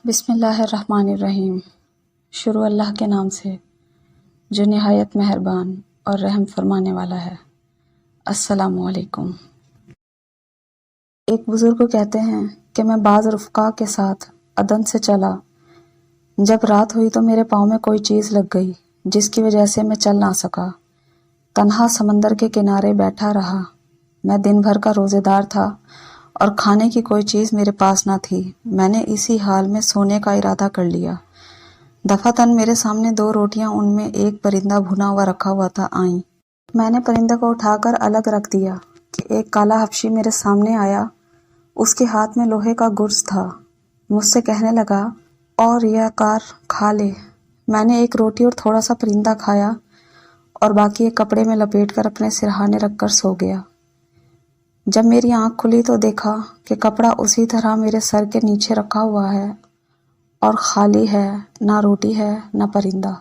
بسم اللہ الرحمن الرحیم۔ شروع اللہ کے نام سے جو نہایت مہربان اور رحم فرمانے والا ہے۔ السلام علیکم۔ ایک بزرگ کہتے ہیں کہ میں بعض رفقا کے ساتھ عدن سے چلا۔ جب رات ہوئی تو میرے پاؤں میں کوئی چیز لگ گئی جس کی وجہ سے میں چل نہ سکا۔ تنہا سمندر کے کنارے بیٹھا رہا۔ میں دن بھر کا روزے دار تھا اور کھانے کی کوئی چیز میرے پاس نہ تھی۔ میں نے اسی حال میں سونے کا ارادہ کر لیا۔ دفعتاً میرے سامنے 2 روٹیاں، ان میں ایک پرندہ بھنا ہوا رکھا ہوا تھا، آئیں۔ میں نے پرندے کو اٹھا کر الگ رکھ دیا کہ ایک کالا حبشی میرے سامنے آیا۔ اس کے ہاتھ میں لوہے کا گرز تھا۔ مجھ سے کہنے لگا، اور یہ کار کھا لے۔ میں نے ایک روٹی اور تھوڑا سا پرندہ کھایا اور باقی ایک کپڑے میں لپیٹ کر اپنے سرہانے رکھ کر سو گیا۔ جب میری آنکھ کھلی تو دیکھا کہ کپڑا اسی طرح میرے سر کے نیچے رکھا ہوا ہے اور خالی ہے، نہ روٹی ہے نہ پرندہ۔